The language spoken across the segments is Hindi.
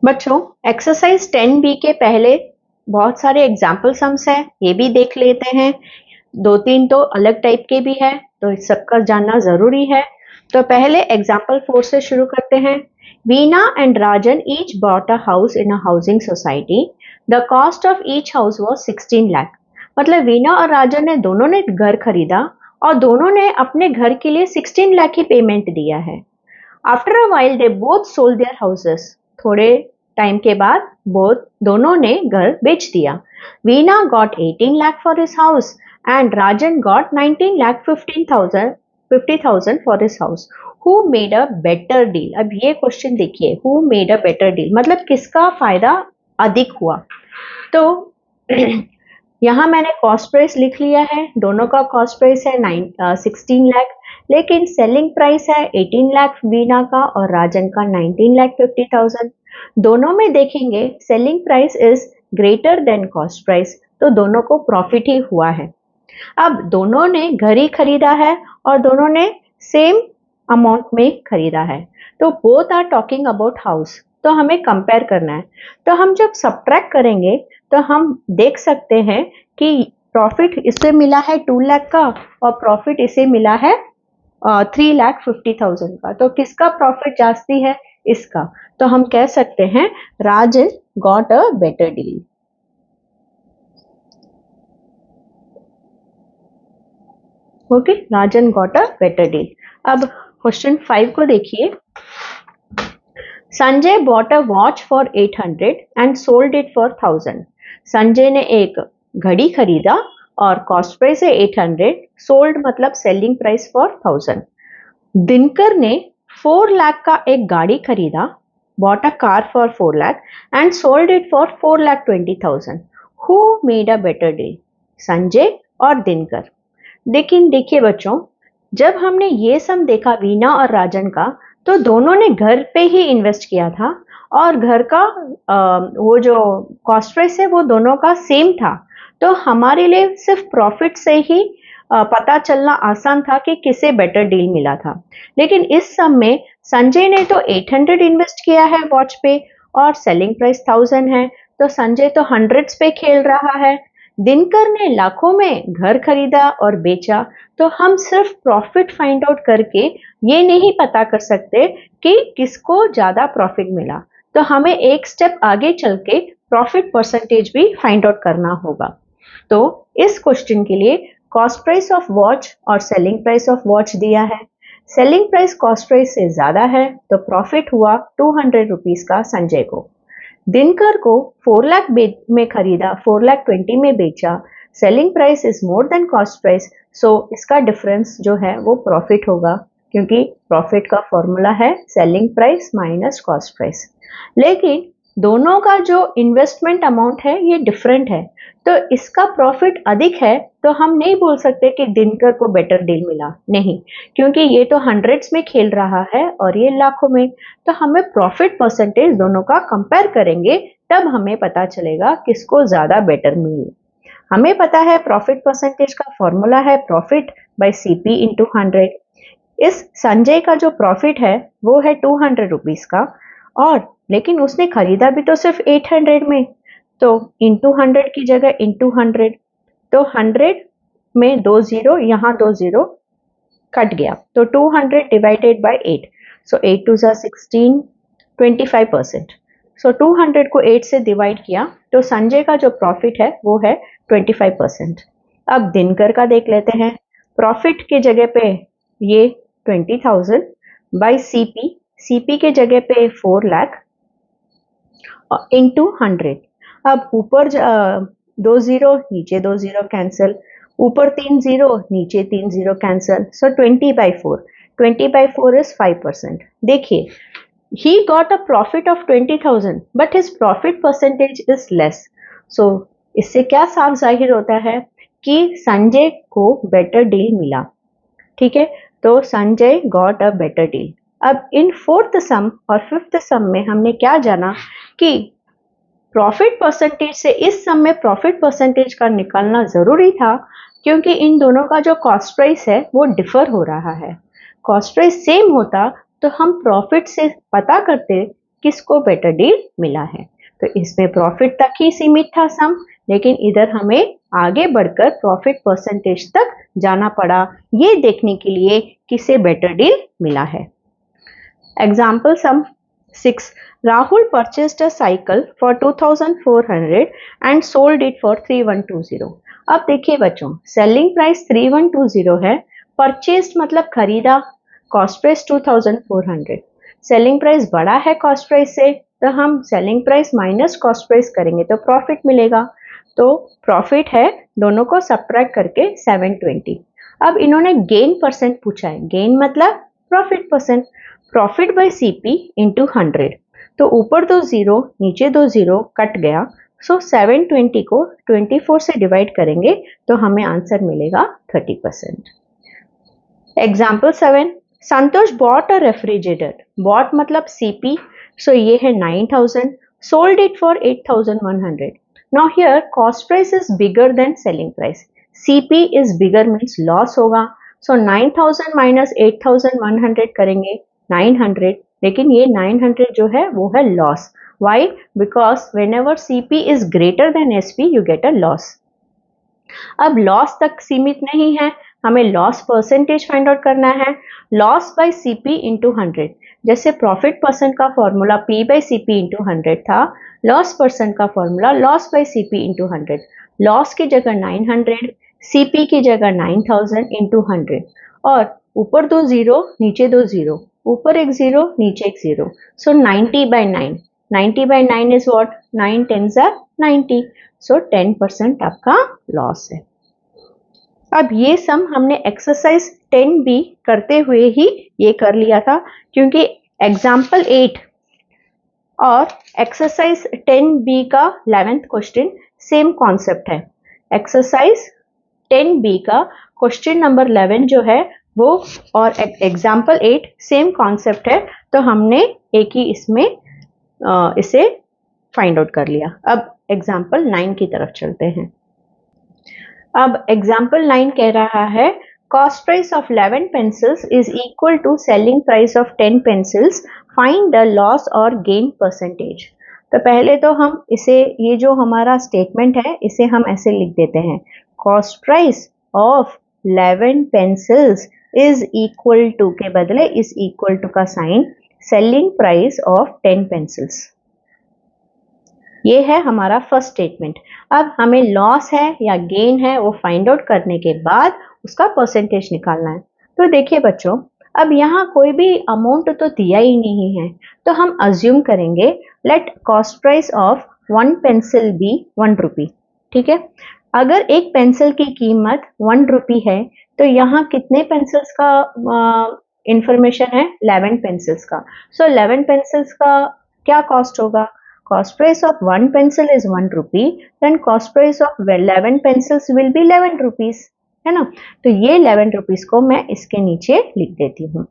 बच्चों, एक्सरसाइज 10B के पहले बहुत सारे एग्जाम्पल सम्स हैं, ये भी देख लेते हैं। दो तीन तो अलग टाइप के भी है, तो इस सबका जानना जरूरी है। तो पहले एग्जाम्पल 4 से शुरू करते हैं। Veena and Rajan each bought a house in a housing society. The cost of each house was 16 lakh. मतलब वीना और राजन ने दोनों ने घर खरीदा और दोनों ने अपने घर के लिए 16 लाख की पेमेंट दिया है। After a while they both sold their houses. थोड़े टाइम के बाद दोनों ने घर बेच दिया। Veena got 18 lakh for his house and Rajan got 19 lakh 50,000 for his house. Who made a better deal? अब ये क्वेश्चन देखिए, who made a better deal मतलब किसका फायदा अधिक हुआ। तो यहाँ मैंने कॉस्ट प्राइस लिख लिया है, दोनों का कॉस्ट प्राइस है 16 लाख, लेकिन सेलिंग प्राइस है 18 लाख वीना का और राजन का 19 लाख 50,000। दोनों में देखेंगे selling price is greater then cost price, तो दोनों को प्रॉफिट ही हुआ है। अब दोनों ने घर ही खरीदा है और दोनों ने सेम अमाउंट में खरीदा है, तो both are talking about house, तो हमें कंपेयर करना है। तो हम जब सब्ट्रैक्ट करेंगे तो हम देख सकते हैं कि प्रॉफिट इसे मिला है 2 लाख का और प्रॉफिट इसे मिला है 3,50,000 का, तो किसका प्रॉफिट जास्ती है? इसका। तो हम कह सकते हैं Rajan got a better deal. Okay, Rajan got a better deal. अब क्वेश्चन 5 को देखिए। Sanjay bought a watch for 800 and sold it for 1000। Sanjay ने एक घड़ी खरीदा और कॉस्ट प्राइस है 800, सोल्ड मतलब सेलिंग प्राइस फॉर 1000। दिनकर ने 4 लाख का एक गाड़ी खरीदा, bought a car for 4 lakh and sold it for 4,20,000। Who made a better deal? Sanjay और दिनकर। लेकिन देखिए बच्चों, जब हमने ये सम देखा वीना और राजन का, तो दोनों ने घर पे ही इन्वेस्ट किया था और घर का वो जो कॉस्ट प्राइस है वो दोनों का सेम था। तो हमारे लिए सिर्फ प्रॉफिट से ही पता चलना आसान था कि किसे बेटर डील मिला था। लेकिन इस सम में संजय ने तो 800 इन्वेस्ट किया है वॉच पे और सेलिंग प्राइस 1000 है, तो संजय तो हंड्रेड्स पे खेल रहा है। दिनकर ने लाखों में घर खरीदा और बेचा, तो हम सिर्फ प्रॉफिट फाइंड आउट करके ये नहीं पता कर सकते कि किसको ज्यादा प्रॉफिट मिला, तो हमें एक स्टेप आगे चल के प्रॉफिट परसेंटेज भी फाइंड आउट करना होगा। तो इस क्वेश्चन के लिए कॉस्ट प्राइस ऑफ वॉच और सेलिंग प्राइस ऑफ वॉच दिया है। सेलिंग प्राइस कॉस्ट प्राइस से ज्यादा है, तो प्रॉफिट हुआ 200 रुपीज का संजय को। दिनकर को 4 लाख में खरीदा, 4,20,000 में बेचा, selling price is more than cost price, so इसका डिफरेंस जो है वो प्रॉफिट होगा, क्योंकि प्रॉफिट का फॉर्मूला है selling price minus cost price. लेकिन दोनों का जो इन्वेस्टमेंट अमाउंट है ये डिफरेंट है, तो इसका प्रॉफिट अधिक है, तो हम नहीं बोल सकते कि दिनकर को बेटर डील मिला, नहीं, क्योंकि ये तो हंड्रेड्स में खेल रहा है और ये लाखों में। तो हमें प्रॉफिट परसेंटेज दोनों का कंपेयर करेंगे, तब हमें पता चलेगा किसको ज्यादा बेटर मिली। हमें पता है प्रॉफिट परसेंटेज का फॉर्मूला है प्रॉफिट बाय सीपी इंटू 100। इस संजय का जो प्रॉफिट है वो है 200 रुपीज का, और लेकिन उसने खरीदा भी तो सिर्फ 800 में, तो इंटू 100 की जगह इंटू 100, तो 100 में 2 जीरो, यहाँ 2 जीरो कट गया, तो 200 डिवाइडेड बाय 8, सो 8 टू 16, 25%। सो 200 को 8 से डिवाइड किया तो संजय का जो प्रॉफिट है वो है 25%। अब दिनकर का देख लेते हैं। प्रॉफिट के जगह पे ये 20,000 बाई सीपी, सीपी के जगह पे 4 लाख इंटू 100। अब ऊपर 2 जीरो, नीचे 2 जीरो कैंसिल, ऊपर 3 जीरो, नीचे 3 जीरो कैंसिल, सो 20/4, 20/4 इज 5%। देखिए, he got a profit of 20,000 but his profit percentage is less, so इससे क्या साफ जाहिर होता है कि संजय को बेटर डील मिला। ठीक है, तो Sanjay got a better deal. अब इन फोर्थ सम और फिफ्थ सम में हमने क्या जाना कि प्रॉफिट परसेंटेज से इस सम में प्रॉफिट परसेंटेज का निकालना जरूरी था, क्योंकि इन दोनों का जो कॉस्ट प्राइस है वो डिफर हो रहा है। कॉस्ट प्राइस सेम होता तो हम प्रॉफिट से पता करते किसको बेटर डील मिला है। तो इसमें प्रॉफिट तक ही सीमित था सम, लेकिन इधर हमें आगे बढ़कर प्रॉफिट परसेंटेज तक जाना पड़ा ये देखने के लिए किसे बेटर डील मिला है। Example sum 6. Rahul purchased a cycle for 2400 and sold it for 3120. अब देखिए बच्चों, सेलिंग प्राइस 3120 है, परचेस्ड मतलब खरीदा, कॉस्ट प्राइस 2400। सेलिंग प्राइस बड़ा है कॉस्ट प्राइस से, तो हम selling price minus cost price करेंगे तो प्रॉफिट मिलेगा। तो प्रॉफिट है, दोनों को सब्ट्रैक्ट करके 720। अब इन्होंने गेन परसेंट पूछा है, गेन मतलब profit percent, profit by CP into 100। तो ऊपर 2 जीरो नीचे 2 जीरो कट गया, सो 720 को 24 से डिवाइड करेंगे तो हमें आंसर मिलेगा 30%। Example 7. Santosh bought a refrigerator, bought मतलब सीपी, सो ये है 9000, sold it for 8100। Now here cost price is bigger than selling price, CP is bigger means loss होगा, सो 9000 माइनस 8100 करेंगे 900, लेकिन ये 900 जो है वो है loss. Why? Because whenever CP is greater than SP you get a loss. अब लॉस तक सीमित नहीं है, हमें लॉस परसेंटेज फाइंड आउट करना है। लॉस बाय सीपी इंटू 100, जैसे प्रॉफिट परसेंट का formula P by CP into 100 था, लॉस परसेंट का formula loss by CP into 100। Loss की जगह 900, सीपी की जगह 9000 इंटू 100, और ऊपर 2 जीरो नीचे 2 जीरो, ऊपर एक जीरो नीचे एक zero, so 90/9। 90/9 is what? 9 10s are 90, सो 10% आपका लॉस है। अब ये सम हमने एक्सरसाइज 10B करते हुए ही ये कर लिया था, क्योंकि एग्जाम्पल 8 और एक्सरसाइज 10B का 11th क्वेश्चन सेम कॉन्सेप्ट है। एक्सरसाइज 10B का क्वेश्चन नंबर 11 जो है वो और एग्जाम्पल 8 सेम कॉन्सेप्ट है, तो हमने एक ही इसमें इसे फाइंड आउट कर लिया। अब एग्जाम्पल 9 की तरफ चलते हैं। अब एग्जाम्पल 9 कह रहा है cost price of 11 pencils is equal to selling price of 10 pencils, find the loss और गेन परसेंटेज। तो पहले तो हम इसे, ये जो हमारा स्टेटमेंट है इसे हम ऐसे लिख देते हैं, cost price of 11 pencils is equal to के बदले इज इक्वल टू का sign selling price of 10 pencils. ये है हमारा फर्स्ट स्टेटमेंट। अब हमें लॉस है या गेन है वो फाइंड आउट करने के बाद उसका परसेंटेज निकालना है। तो देखिए बच्चों, अब यहाँ कोई भी अमाउंट तो दिया ही नहीं है, तो हम अज्यूम करेंगे let cost price of 1 pencil be 1 rupee. ठीक है, अगर एक पेंसिल की कीमत 1 रुपी है तो यहाँ कितने पेंसिल्स का इंफॉर्मेशन है? 11 पेंसिल्स का। सो 11 पेंसिल्स का क्या कॉस्ट होगा? Cost price of 1 pencil is 1 rupee, then cost price of 11 pencils will be 11 rupees, है ना। तो ये 11 rupees को मैं इसके नीचे लिख देती हूँ।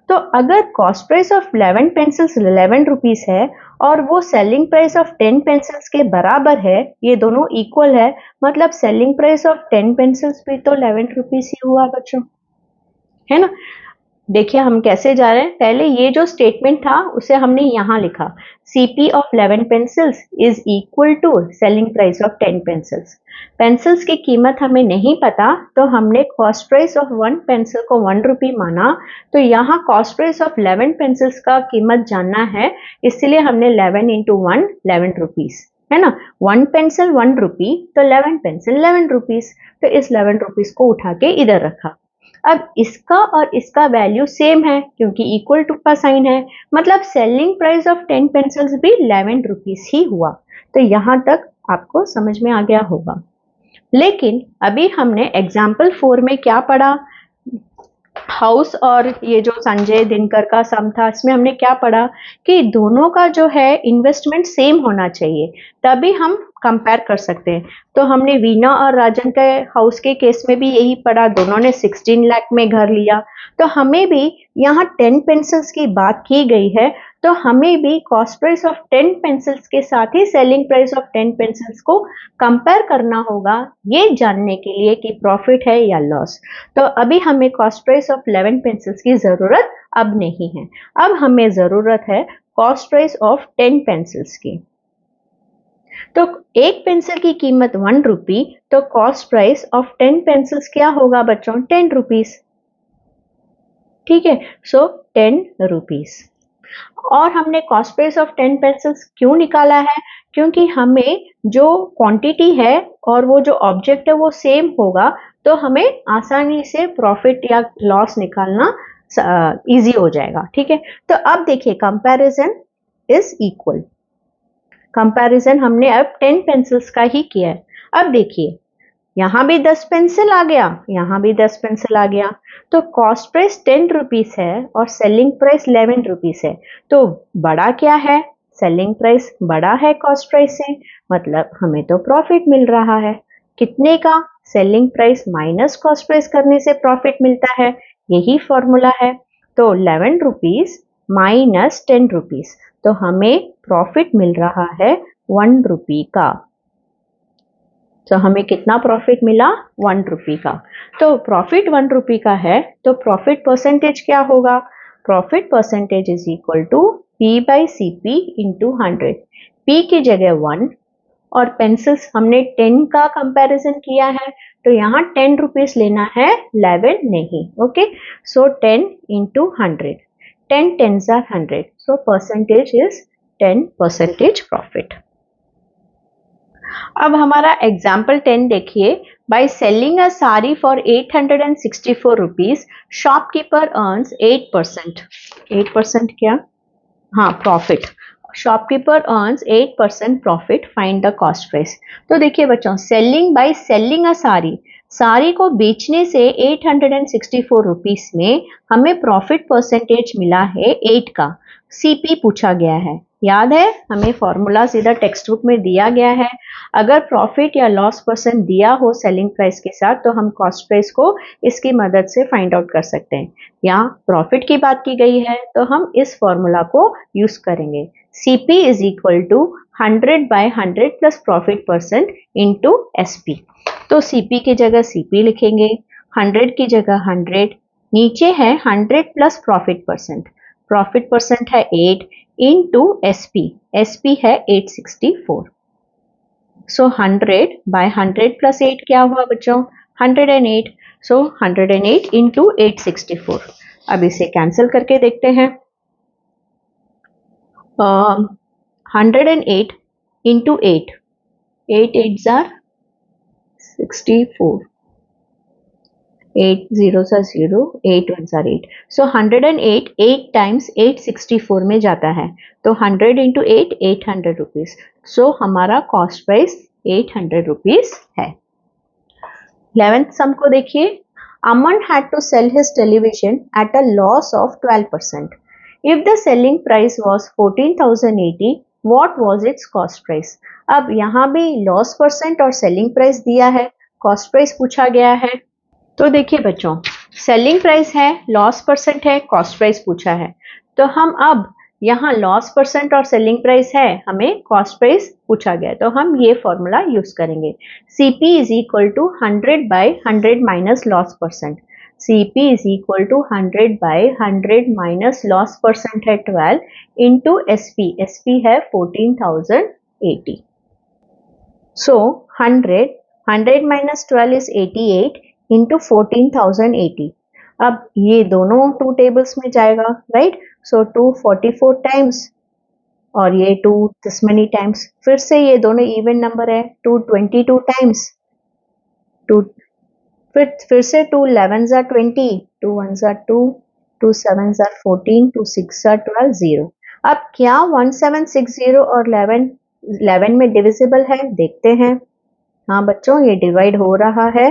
तो अगर cost price of 11 pencils 11 rupees है और वो selling price of 10 pencils के बराबर है, ये दोनों equal है, मतलब selling price of 10 pencils भी तो 11 rupees ही हुआ बच्चों, है ना। देखिए हम कैसे जा रहे हैं, पहले ये जो स्टेटमेंट था उसे हमने यहाँ लिखा, CP of 11 pencils is equal to selling price of 10 pencils. Pencils की कीमत हमें नहीं पता, तो हमने कॉस्ट प्राइस ऑफ 1 पेंसिल को 1 रुपी माना, तो यहाँ कॉस्ट प्राइस ऑफ 11 पेंसिल्स का कीमत जानना है, इसलिए हमने 11 इंटू 1 11 रुपीज, है ना। 1 पेंसिल 1 रुपी, तो 11 पेंसिल 11 रुपीज, तो इस 11 रुपीज को उठा के इधर रखा। अब इसका और इसका वैल्यू सेम है क्योंकि इक्वल टू का साइन है, मतलब सेलिंग प्राइस ऑफ 10 पेंसिल्स भी 11 रुपीज ही हुआ। तो यहां तक आपको समझ में आ गया होगा। लेकिन अभी हमने एग्जाम्पल 4 में क्या पढ़ा, हाउस और ये जो संजय दिनकर का सम था, इसमें हमने क्या पढ़ा कि दोनों का जो है इन्वेस्टमेंट सेम होना चाहिए, तभी हम कंपेयर कर सकते हैं। तो हमने वीना और राजन के हाउस के केस में भी यही पढ़ा, दोनों ने 16 लाख में घर लिया। तो हमें भी यहाँ 10 पेंसिल्स की बात की गई है, तो हमें भी कॉस्ट प्राइस ऑफ 10 पेंसिल्स के साथ ही सेलिंग प्राइस ऑफ 10 पेंसिल्स को कंपेयर करना होगा, ये जानने के लिए कि प्रॉफिट है या लॉस। तो अभी हमें कॉस्ट प्राइस ऑफ 11 पेंसिल्स की जरूरत अब नहीं है, अब हमें जरूरत है कॉस्ट प्राइस ऑफ 10 पेंसिल्स की। तो एक पेंसिल की कीमत 1 रुपी, तो कॉस्ट प्राइस ऑफ 10 पेंसिल्स क्या होगा बच्चों? 10 रुपीज। ठीक है, सो 10 रुपीज। और हमने कॉस्ट प्राइस ऑफ 10 पेंसिल्स क्यों निकाला है? क्योंकि हमें जो क्वांटिटी है और वो जो ऑब्जेक्ट है वो सेम होगा, तो हमें आसानी से प्रॉफिट या लॉस निकालना इजी हो जाएगा। ठीक है, तो अब देखिए कंपैरिजन इज इक्वल। कंपैरिजन हमने अब 10 पेंसिल्स का ही किया है। अब देखिए यहां भी 10 पेंसिल आ गया, यहां भी 10 पेंसिल आ गया, तो कॉस्ट प्राइस 10 रुपीज है और सेलिंग प्राइस 11 रुपीज है। तो बड़ा क्या है? सेलिंग प्राइस बड़ा है कॉस्ट प्राइस से, मतलब हमें तो प्रॉफिट मिल रहा है। कितने का? Selling price minus cost price करने से प्रॉफिट मिलता है, यही फॉर्मूला है। तो 11 रुपीज माइनस 10 रुपीज, तो हमें प्रॉफिट मिल रहा है 1 रुपी का। तो हमें कितना प्रॉफिट मिला? 1 रुपी का। तो प्रॉफिट 1 रुपी का है, तो प्रॉफिट परसेंटेज क्या होगा? Profit percentage is equal to P by C P into 100। P की जगह 1 और पेंसिल्स हमने 10 का कंपैरिजन किया है, तो यहाँ 10 रुपीज लेना है, 11 नहीं। Okay, so 10 into 100, 10 tens are 100, so percentage is 10% profit. अब हमारा एग्जाम्पल 10 देखिए। By selling a sari for 864 rupees, shopkeeper earns 8%। 8% क्या? हाँ, profit. Shopkeeper earns 8% profit, find the cost price. तो देखिए बच्चों, selling by selling a sari, sari को बेचने से 864 रुपीज में हमें प्रॉफिट परसेंटेज मिला है 8 का। सीपी पूछा गया है, याद है हमें फॉर्मूला सीधा टेक्स्ट बुक में दिया गया है। अगर प्रॉफिट या लॉस परसेंट दिया हो सेलिंग प्राइस के साथ, तो हम कॉस्ट प्राइस को इसकी मदद से फाइंड आउट कर सकते हैं। यहाँ प्रॉफिट की बात की गई है, तो हम इस फॉर्मूला को यूज करेंगे। CP is equal to 100 by 100 plus profit percent into SP. तो सीपी की जगह सीपी लिखेंगे, 100 की जगह 100, नीचे है 100 plus profit percent. Profit percent है 8 इंटू एसपी, एसपी है 864। सो 100 बाय 100 प्लस 8 क्या हुआ बच्चों? 108। सो 108 इंटू 864। अब इसे कैंसिल करके देखते हैं। 108 into 8, 8 8 jar 64, 8 zeros are 0, 8 ones are 8. So 108 8 times 864 में जाता है, तो 100 into 8 800 रुपीज। सो हमारा कॉस्ट प्राइस 800 रुपीज है। 11th सम को देखिए। Aman had to sell his television at a loss of 12%. If the selling price was 14,080, what was its cost price? अब यहाँ भी लॉस परसेंट और सेलिंग प्राइस दिया है, कॉस्ट प्राइस पूछा गया है। तो देखिए बच्चों, सेलिंग प्राइस है, लॉस परसेंट है, कॉस्ट प्राइस पूछा है, तो हम अब यहाँ लॉस परसेंट और सेलिंग प्राइस है, हमें कॉस्ट प्राइस पूछा गया है, तो हम ये फॉर्मूला यूज करेंगे। CP is equal to 100 by 100 minus loss percent. CP is equal to 100 by 100 minus loss percent है 12 इंटू एसपी, एसपी है 14,080। So 100 minus 12 is 88 into 14,080। अब ये दोनों टू टेबल्स में जाएगा, राइट? सो 244 टाइम्स और ये 2 दिस मेनी टाइम्स, फिर से ये दोनों इवन नंबर है, 222 टाइम्स, 2 फिर से 2 11s are 20, 2 1s are 2, 2 7s are 14, 2 6 are 12, 0। अब क्या 1760 और 11 में डिविजिबल है? देखते हैं। हाँ बच्चों, ये डिवाइड हो रहा है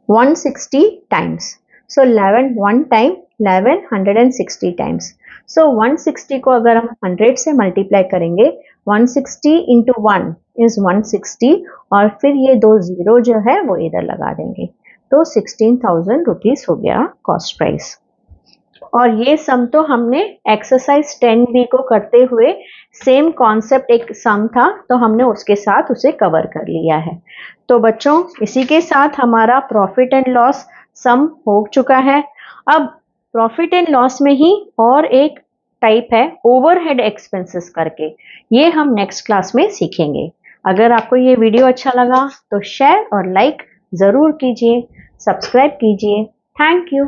160 times. So 11 one time, 11 160 times. So 160 को अगर हम 100 से मल्टीप्लाई करेंगे, 160 into 1 is 160 और फिर ये दो जीरो जो है वो इधर लगा देंगे, तो 16,000 रुपीज हो गया कॉस्ट प्राइस। और ये सम तो हमने एक्सरसाइज 10B को करते हुए सेम कॉन्सेप्ट एक सम था, तो हमने उसके साथ उसे कवर कर लिया है। तो बच्चों, इसी के साथ हमारा प्रॉफिट एंड लॉस सम हो चुका है। अब प्रॉफिट एंड लॉस में ही और एक टाइप है ओवरहेड एक्सपेंसेस करके, ये हम नेक्स्ट क्लास में सीखेंगे। अगर आपको ये वीडियो अच्छा लगा तो शेयर और लाइक ज़रूर कीजिए, सब्सक्राइब कीजिए। Thank you.